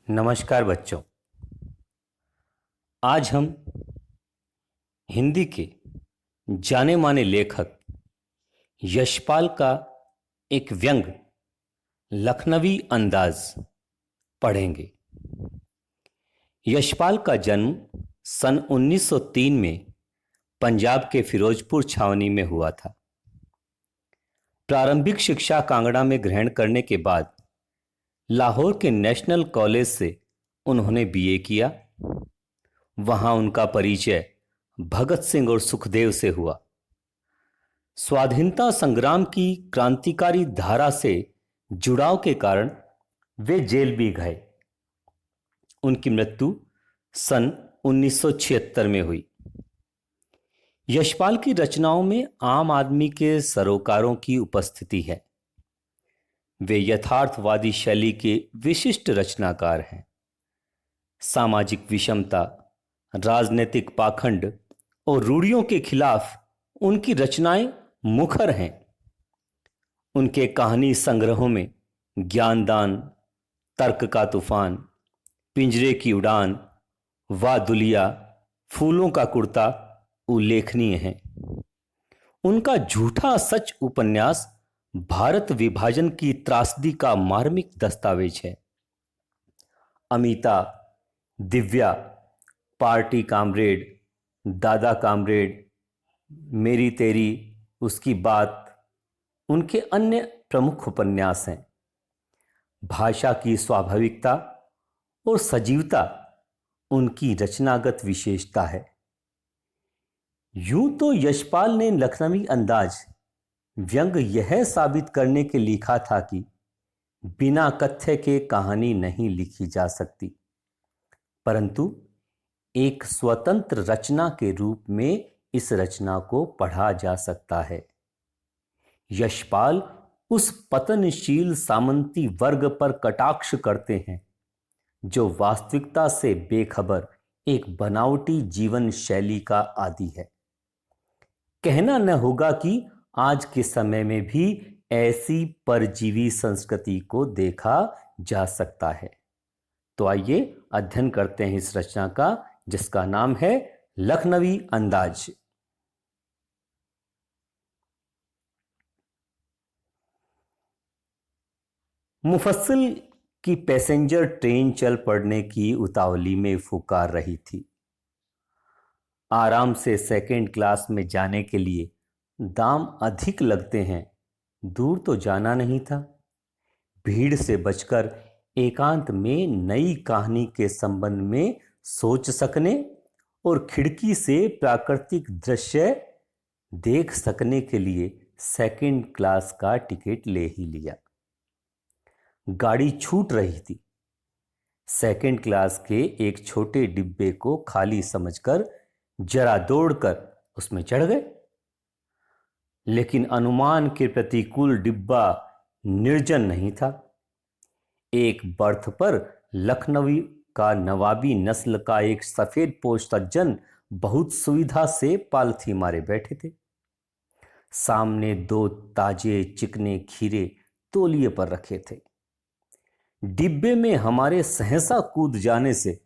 नमस्कार बच्चों। आज हम हिंदी के जाने माने लेखक यशपाल का एक व्यंग लखनवी अंदाज पढ़ेंगे। यशपाल का जन्म सन 1903 में पंजाब के फिरोजपुर छावनी में हुआ था। प्रारंभिक शिक्षा कांगड़ा में ग्रहण करने के बाद लाहौर के नेशनल कॉलेज से उन्होंने बीए किया। वहां उनका परिचय भगत सिंह और सुखदेव से हुआ। स्वाधीनता संग्राम की क्रांतिकारी धारा से जुड़ाव के कारण वे जेल भी गए। उनकी मृत्यु सन 1976 में हुई। यशपाल की रचनाओं में आम आदमी के सरोकारों की उपस्थिति है। वे यथार्थवादी शैली के विशिष्ट रचनाकार हैं। सामाजिक विषमता, राजनीतिक पाखंड और रूढ़ियों के खिलाफ उनकी रचनाएं मुखर हैं। उनके कहानी संग्रहों में ज्ञानदान, तर्क का तूफान, पिंजरे की उड़ान, वाह दुलिया, फूलों का कुर्ता उल्लेखनीय हैं। उनका झूठा सच उपन्यास भारत विभाजन की त्रासदी का मार्मिक दस्तावेज है। अमिता, दिव्या, पार्टी कामरेड, दादा कामरेड, मेरी तेरी, उसकी बात उनके अन्य प्रमुख उपन्यास हैं। भाषा की स्वाभाविकता और सजीवता उनकी रचनागत विशेषता है। यूं तो यशपाल ने लखनवी अंदाज व्यंग यह साबित करने के लिखा था कि बिना कथ्य के कहानी नहीं लिखी जा सकती, परंतु एक स्वतंत्र रचना के रूप में इस रचना को पढ़ा जा सकता है। यशपाल उस पतनशील सामंती वर्ग पर कटाक्ष करते हैं जो वास्तविकता से बेखबर एक बनावटी जीवन शैली का आदी है। कहना न होगा कि आज के समय में भी ऐसी परजीवी संस्कृति को देखा जा सकता है। तो आइए अध्ययन करते हैं इस रचना का, जिसका नाम है लखनवी अंदाज। मुफस्सिल की पैसेंजर ट्रेन चल पड़ने की उतावली में फुकार रही थी। आराम से सेकंड क्लास में जाने के लिए दाम अधिक लगते हैं, दूर तो जाना नहीं था। भीड़ से बचकर एकांत में नई कहानी के संबंध में सोच सकने और खिड़की से प्राकृतिक दृश्य देख सकने के लिए सेकंड क्लास का टिकट ले ही लिया। गाड़ी छूट रही थी। सेकंड क्लास के एक छोटे डिब्बे को खाली समझकर जरा दौड़कर उसमें चढ़ गए, लेकिन अनुमान के प्रतिकूल डिब्बा निर्जन नहीं था। एक बर्थ पर लखनवी का नवाबी नस्ल का एक सफेद पोश सज्जन बहुत सुविधा से पालथी मारे बैठे थे। सामने दो ताजे चिकने खीरे तौलिए पर रखे थे। डिब्बे में हमारे सहसा कूद जाने से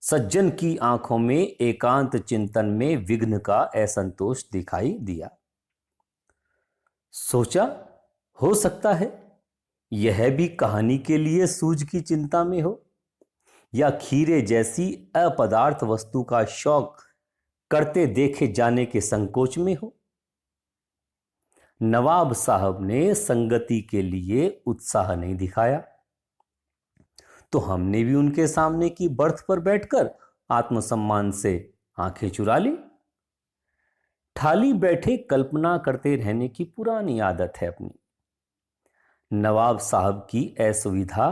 सज्जन की आंखों में एकांत चिंतन में विघ्न का असंतोष दिखाई दिया। सोचा, हो सकता है यह भी कहानी के लिए सूझ की चिंता में हो, या खीरे जैसी अपदार्थ वस्तु का शौक करते देखे जाने के संकोच में हो। नवाब साहब ने संगति के लिए उत्साह नहीं दिखाया, तो हमने भी उनके सामने की बर्थ पर बैठकर आत्मसम्मान से आंखें चुरा ली। ठाली बैठे कल्पना करते रहने की पुरानी आदत है अपनी। नवाब साहब की असुविधा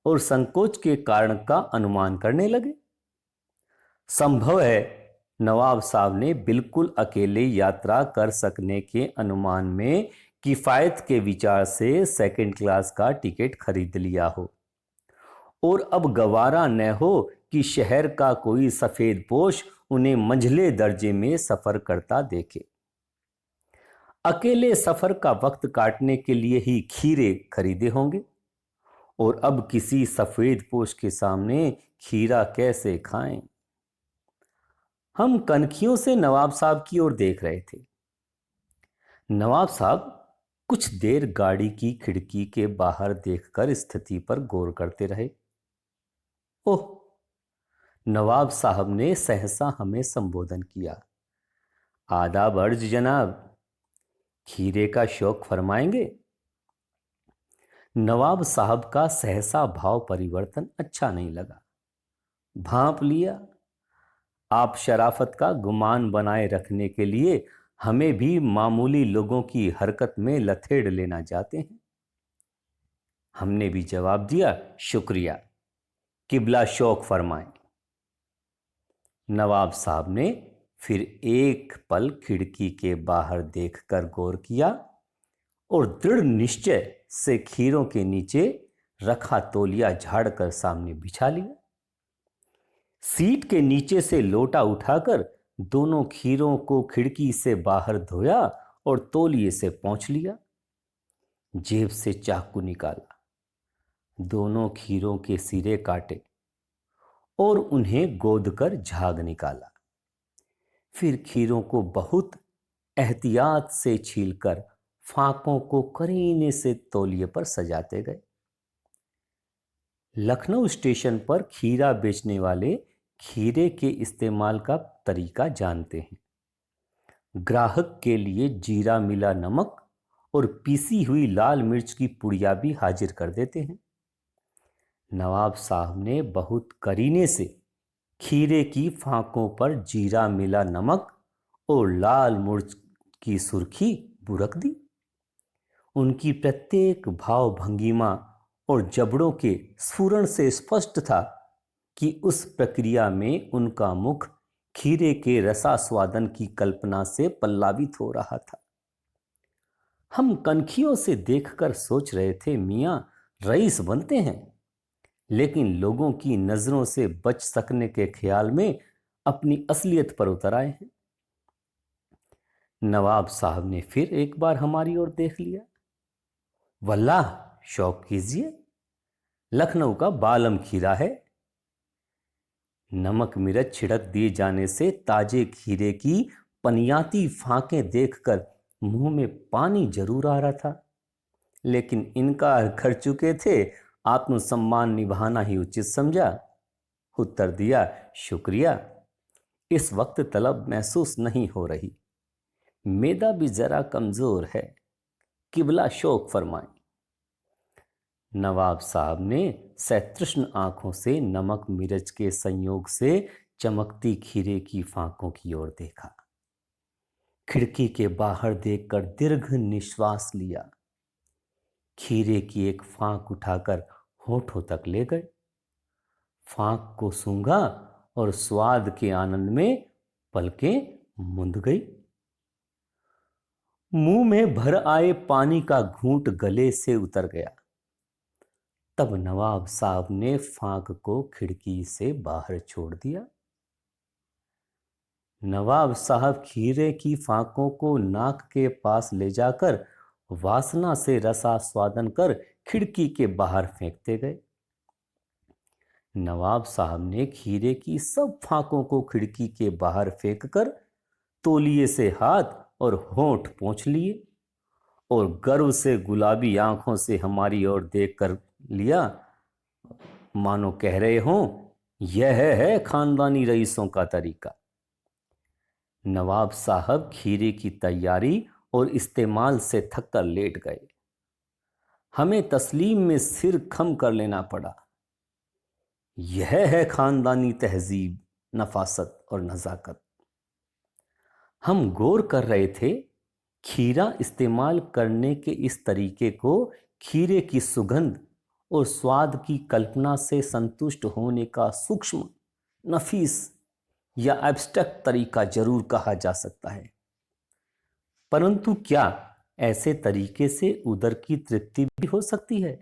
और संकोच के कारण का अनुमान करने लगे। संभव है नवाब साहब ने बिल्कुल अकेले यात्रा कर सकने के अनुमान में किफायत के विचार से सेकंड क्लास का टिकट खरीद लिया हो, और अब गवारा न हो कि शहर का कोई सफेद पोश उन्हें मंझले दर्जे में सफर करता देखे। अकेले सफर का वक्त काटने के लिए ही खीरे खरीदे होंगे और अब किसी सफेद पोश के सामने खीरा कैसे खाएं। हम कनखियों से नवाब साहब की ओर देख रहे थे। नवाब साहब कुछ देर गाड़ी की खिड़की के बाहर देखकर स्थिति पर गौर करते रहे। ओह, नवाब साहब ने सहसा हमें संबोधन किया। आदाब अर्ज जनाब, खीरे का शौक फरमाएंगे। नवाब साहब का सहसा भाव परिवर्तन अच्छा नहीं लगा। भांप लिया, आप शराफत का गुमान बनाए रखने के लिए हमें भी मामूली लोगों की हरकत में लथेड़ लेना चाहते हैं। हमने भी जवाब दिया, शुक्रिया, किबला शौक फरमाएं। नवाब साहब ने फिर एक पल खिड़की के बाहर देखकर गौर किया और दृढ़ निश्चय से खीरों के नीचे रखा तौलिया झाड़कर सामने बिछा लिया। सीट के नीचे से लोटा उठाकर दोनों खीरों को खिड़की से बाहर धोया और तौलिए से पोंछ लिया। जेब से चाकू निकाला, दोनों खीरों के सिरे काटे और उन्हें गोदकर झाग निकाला। फिर खीरों को बहुत एहतियात से छीलकर फाकों को करीने से तौलिए पर सजाते गए। लखनऊ स्टेशन पर खीरा बेचने वाले खीरे के इस्तेमाल का तरीका जानते हैं। ग्राहक के लिए जीरा मिला नमक और पीसी हुई लाल मिर्च की पुड़िया भी हाजिर कर देते हैं। नवाब साहब ने बहुत करीने से खीरे की फाकों पर जीरा मिला नमक और लाल मिर्च की सुर्खी बुरक दी। उनकी प्रत्येक भाव भंगिमा और जबड़ों के स्फुरण से स्पष्ट था कि उस प्रक्रिया में उनका मुख खीरे के रसास्वादन की कल्पना से पल्लावित हो रहा था। हम कनखियों से देखकर सोच रहे थे, मियां रईस बनते हैं, लेकिन लोगों की नजरों से बच सकने के ख्याल में अपनी असलियत पर उतर आए हैं। नवाब साहब ने फिर एक बार हमारी ओर देख लिया। वल्लाह, शौक कीजिए, लखनऊ का बालम खीरा है। नमक मिर्च छिड़क दिए जाने से ताजे खीरे की पनियाती फाकें देखकर मुंह में पानी जरूर आ रहा था, लेकिन इनकार कर चुके थे। आत्मसम्मान निभाना ही उचित समझा। उत्तर दिया, शुक्रिया, इस वक्त तलब महसूस नहीं हो रही। मेदा भी जरा कमजोर है, किबला शौक फरमाएं। नवाब साहब ने सतृष्ण आंखों से नमक मिर्च के संयोग से चमकती खीरे की फाकों की ओर देखा। खिड़की के बाहर देखकर दीर्घ निश्वास लिया। खीरे की एक फाक उठाकर होठों तक ले गए। फाक को सूंघा और स्वाद के आनंद में पलकें मुंद गई। मुंह में भर आए पानी का घूंट गले से उतर गया। तब नवाब साहब ने फाक को खिड़की से बाहर छोड़ दिया। नवाब साहब खीरे की फाकों को नाक के पास ले जाकर वासना से रसास्वादन कर खिड़की के बाहर फेंकते गए। नवाब साहब ने खीरे की सब फाकों को खिड़की के बाहर फेंककर तौलिए से हाथ और होंठ पोंछ लिए और गर्व से गुलाबी आंखों से हमारी ओर देखकर लिया, मानो कह रहे हों, यह है खानदानी रईसों का तरीका। नवाब साहब खीरे की तैयारी और इस्तेमाल से थककर लेट गए। हमें तस्लीम में सिर खम कर लेना पड़ा। यह है खानदानी तहजीब, नफासत और नजाकत। हम गौर कर रहे थे, खीरा इस्तेमाल करने के इस तरीके को खीरे की सुगंध और स्वाद की कल्पना से संतुष्ट होने का सूक्ष्म, नफीस या एब्स्ट्रैक्ट तरीका जरूर कहा जा सकता है, परंतु क्या ऐसे तरीके से उदर की तृप्ति भी हो सकती है?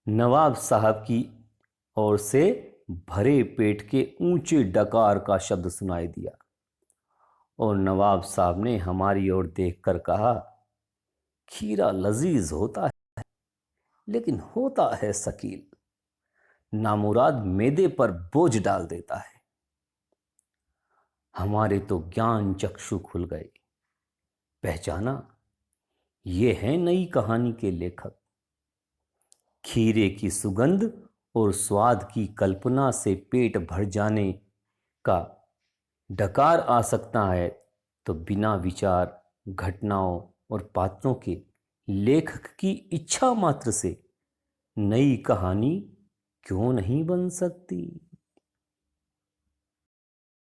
नवाब साहब की ओर से भरे पेट के ऊंचे डकार का शब्द सुनाई दिया और नवाब साहब ने हमारी ओर देखकर कहा, खीरा लजीज होता है, लेकिन होता है शकील, नामुराद मेदे पर बोझ डाल देता है। हमारे तो ज्ञान चक्षु खुल गए, पहचाना ये है नई कहानी के लेखक। खीरे की सुगंध और स्वाद की कल्पना से पेट भर जाने का डकार आ सकता है, तो बिना विचार, घटनाओं और पात्रों के लेखक की इच्छा मात्र से नई कहानी क्यों नहीं बन सकती।